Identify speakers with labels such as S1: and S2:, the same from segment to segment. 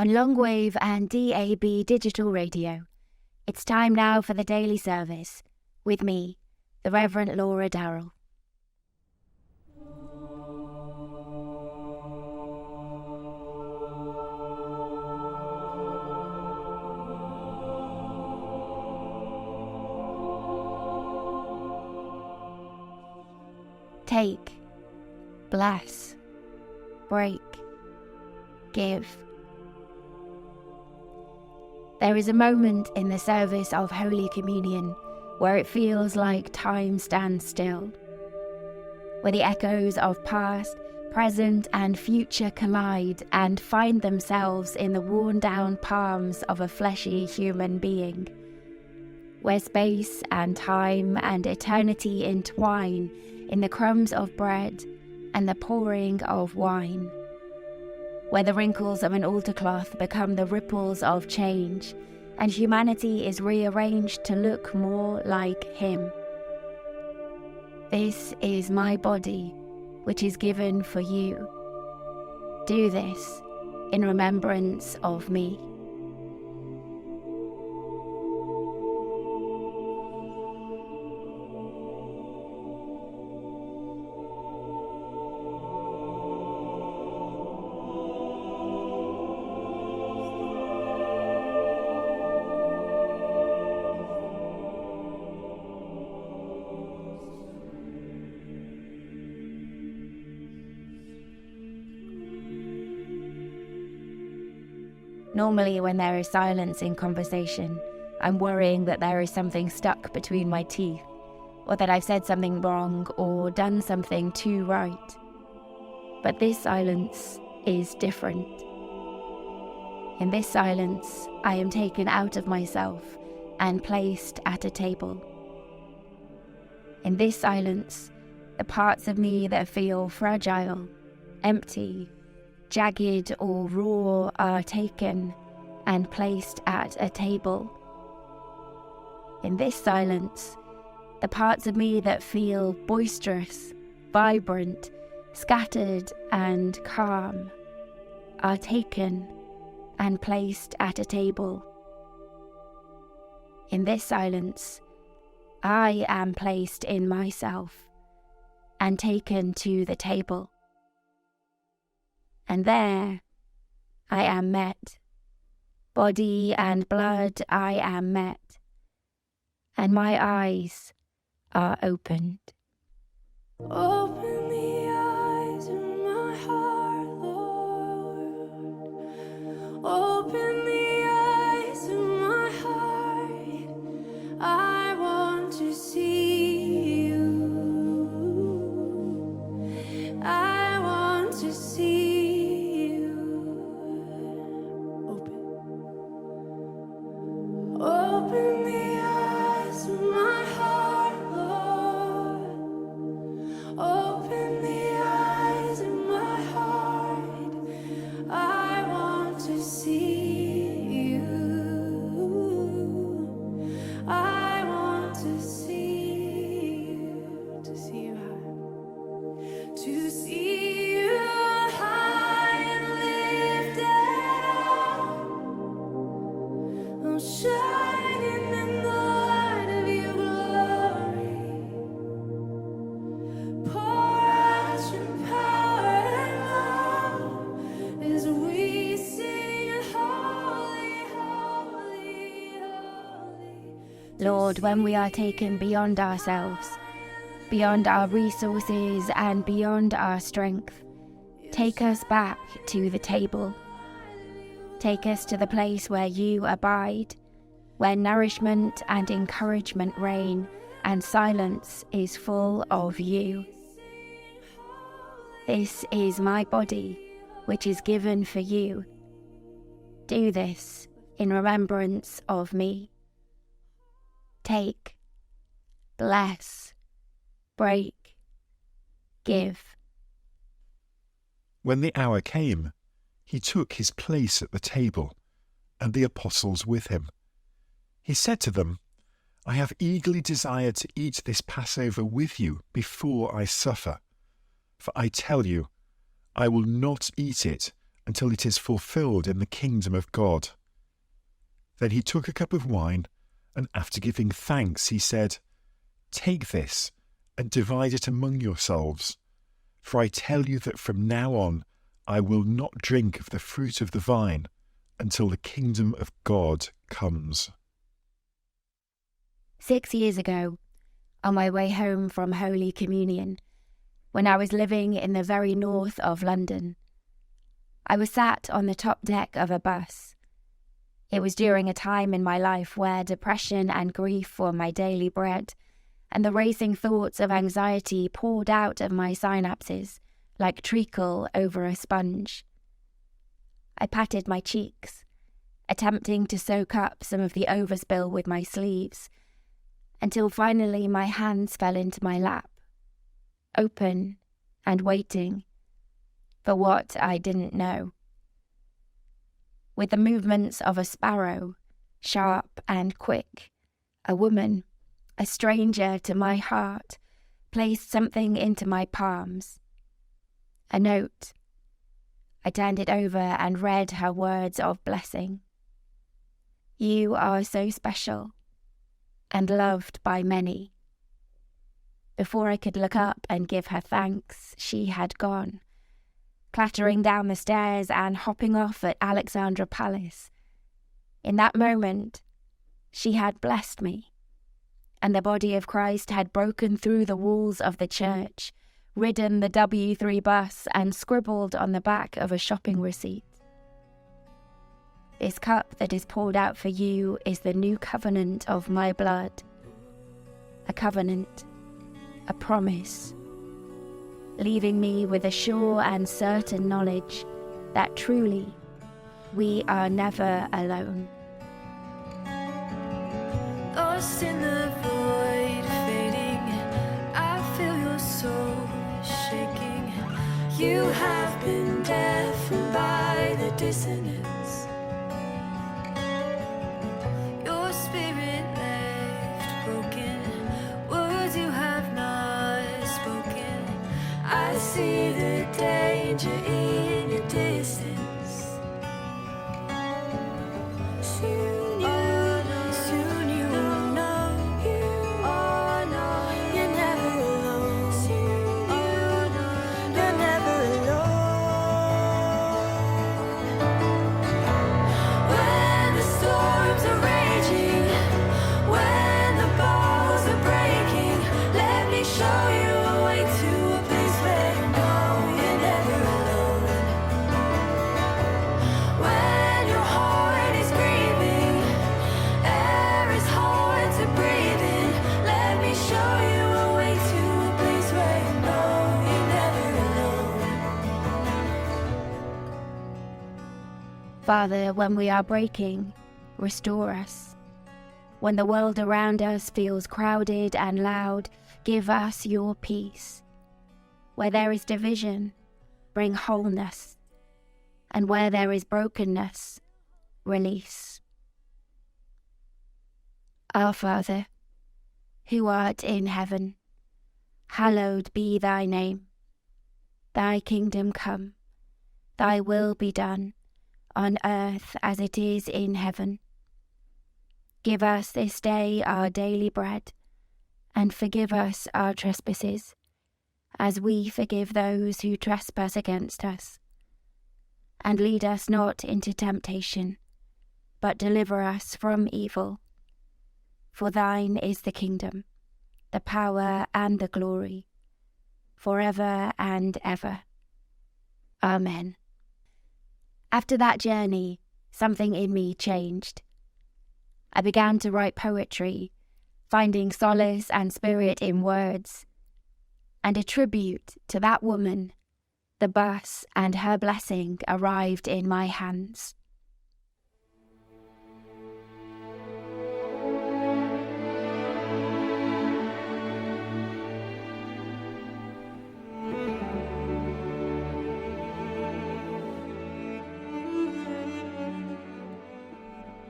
S1: on longwave and DAB digital radio. It's time now for the daily service, with me, the Reverend Laura Darrell. Take, bless, break, give. There is a moment in the service of Holy Communion where it feels like time stands still, where the echoes of past, present and future collide and find themselves in the worn-down palms of a fleshy human being, where space and time and eternity entwine in the crumbs of bread and the pouring of wine, where the wrinkles of an altar cloth become the ripples of change, and humanity is rearranged to look more like Him. This is my body, which is given for you. Do this in remembrance of me. Normally, when there is silence in conversation, I'm worrying that there is something stuck between my teeth, or that I've said something wrong or done something too right. But this silence is different. In this silence, I am taken out of myself and placed at a table. In this silence, the parts of me that feel fragile, empty, jagged or raw are taken and placed at a table. In this silence, the parts of me that feel boisterous, vibrant, scattered and calm are taken and placed at a table. In this silence, I am placed in myself and taken to the table. And there I am met, body and blood I am met, and my eyes are opened.
S2: Open the eyes of my heart, Lord. Open the eyes of my heart. I want to see you. I want to see you. Open the eyes of my heart, Lord. Open the eyes of my heart. I want to see you. I want to see you. To see you high. To see you high and lifted up. Oh, shining in the light of your glory. Pour out your power and love as we sing holy, holy, holy.
S1: Lord, when we are taken beyond ourselves, beyond our resources and beyond our strength, take us back to the table. Take us to the place where you abide, where nourishment and encouragement reign and silence is full of you. This is my body, which is given for you. Do this in remembrance of me. Take, bless, break, give.
S3: When the hour came, he took his place at the table, and the apostles with him. He said to them, I have eagerly desired to eat this Passover with you before I suffer. For I tell you, I will not eat it until it is fulfilled in the kingdom of God." Then he took a cup of wine, and after giving thanks, he said, "Take this and divide it among yourselves. For I tell you that from now on I will not drink of the fruit of the vine until the kingdom of God comes."
S1: 6 years ago, on my way home from Holy Communion, when I was living in the very north of London, I was sat on the top deck of a bus. It was during a time in my life where depression and grief were my daily bread, and the racing thoughts of anxiety poured out of my synapses like treacle over a sponge. I patted my cheeks, attempting to soak up some of the overspill with my sleeves, until finally my hands fell into my lap, open and waiting for what I didn't know. With the movements of a sparrow, sharp and quick, a woman, a stranger to my heart, placed something into my palms. A note. I turned it over and read her words of blessing. "You are so special and loved by many." Before I could look up and give her thanks, she had gone, clattering down the stairs and hopping off at Alexandra Palace. In that moment, she had blessed me, and the body of Christ had broken through the walls of the church, ridden the W3 bus, and scribbled on the back of a shopping receipt. "This cup that is poured out for you is the new covenant of my blood." A covenant, a promise, leaving me with a sure and certain knowledge that truly we are never alone.
S2: Lost in the void, fading, I feel your soul shaking. You have been deafened by the dissonance. Your spirit left broken, words you have not spoken. I see the danger in your distance. Soon you will know you are not. You're never alone. You're never alone. When the storms are raging, when the balls are breaking, let me show you a way to a place where you know you're never alone. When your heart is grieving, air is hard to breathe in, let me show you a way to a place where you know you're never alone.
S1: Father, when we are breaking, restore us. When the world around us feels crowded and loud, give us your peace. Where there is division, bring wholeness. And where there is brokenness, release. Our Father, who art in heaven, hallowed be thy name. Thy kingdom come, thy will be done, on earth as it is in heaven. Give us this day our daily bread, and forgive us our trespasses, as we forgive those who trespass against us. And lead us not into temptation, but deliver us from evil. For thine is the kingdom, the power and the glory, forever and ever. Amen. After that journey, something in me changed. I began to write poetry, finding solace and spirit in words, and a tribute to that woman. The bus and her blessing arrived in my hands.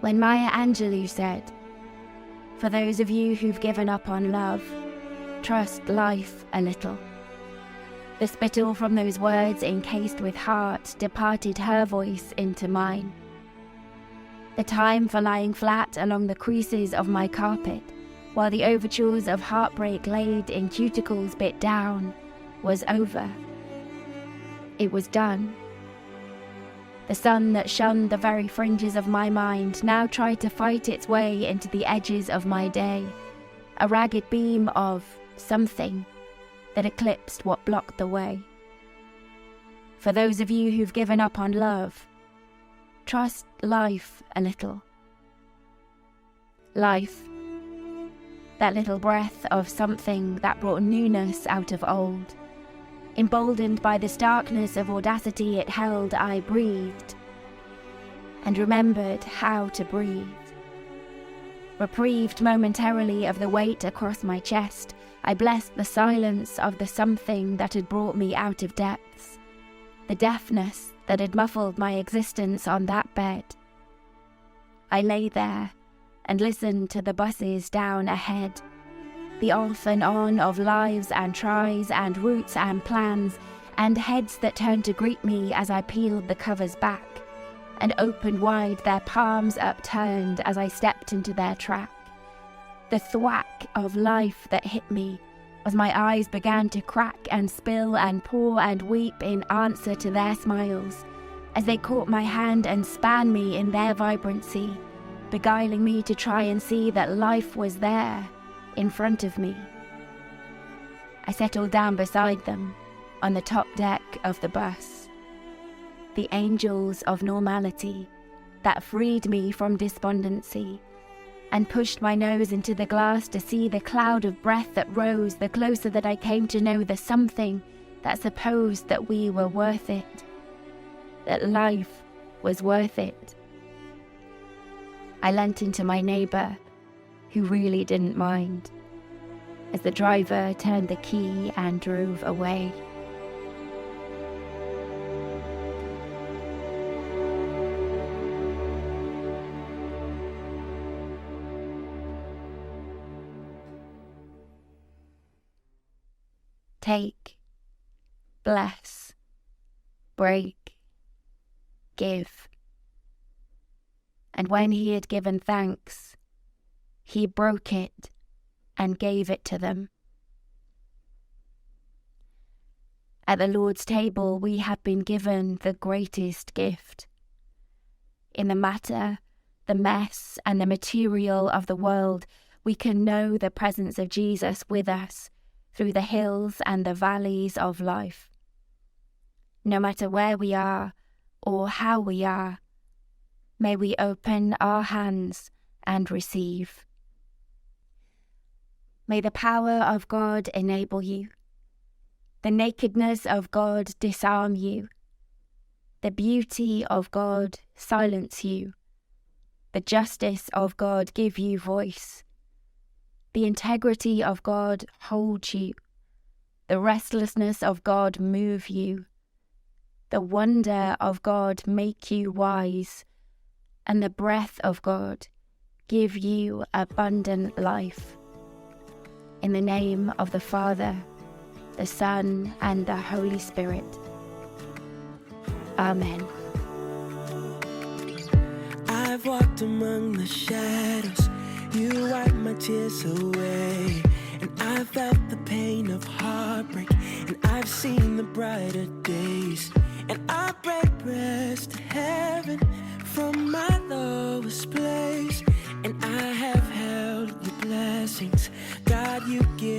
S1: When Maya Angelou said, "For those of you who've given up on love, trust life a little," The spittle from those words encased with heart departed her voice into mine. The time for lying flat along the creases of my carpet, while the overtures of heartbreak laid in cuticles bit down, was over. It was done. The sun that shunned the very fringes of my mind now tried to fight its way into the edges of my day, a ragged beam of something that eclipsed what blocked the way. For those of you who've given up on love, trust life a little. Life, that little breath of something that brought newness out of old. Emboldened by the starkness of audacity it held, I breathed, and remembered how to breathe. Reprieved momentarily of the weight across my chest, I blessed the silence of the something that had brought me out of depths, the deafness that had muffled my existence on that bed. I lay there and listened to the buses down ahead, the off and on of lives and tries and routes and plans, and heads that turned to greet me as I peeled the covers back and opened wide, their palms upturned as I stepped into their track. The thwack of life that hit me as my eyes began to crack and spill and pour and weep in answer to their smiles, as they caught my hand and span me in their vibrancy, beguiling me to try and see that life was there, in front of me. I settled down beside them, on the top deck of the bus. The angels of normality that freed me from despondency, and pushed my nose into the glass to see the cloud of breath that rose the closer that I came to know the something that supposed that we were worth it, that life was worth it. I leant into my neighbour, who really didn't mind, as the driver turned the key and drove away. Take, bless, break, give. And when he had given thanks, he broke it and gave it to them. At the Lord's table we have been given the greatest gift. In the matter, the mess, and the material of the world, we can know the presence of Jesus with us through the hills and the valleys of life. No matter where we are or how we are, may we open our hands and receive. May the power of God enable you, the nakedness of God disarm you, the beauty of God silence you, the justice of God give you voice, the integrity of God hold you, the restlessness of God move you, the wonder of God make you wise, and the breath of God give you abundant life. In the name of the Father, the Son, and the Holy Spirit. Amen.
S4: I've walked among the shadows, you wiped my tears away, and I felt the pain of heartbreak, and I've seen the brighter days, and I pray prayers to heaven from my lowest place, and I have held your blessings, God, you give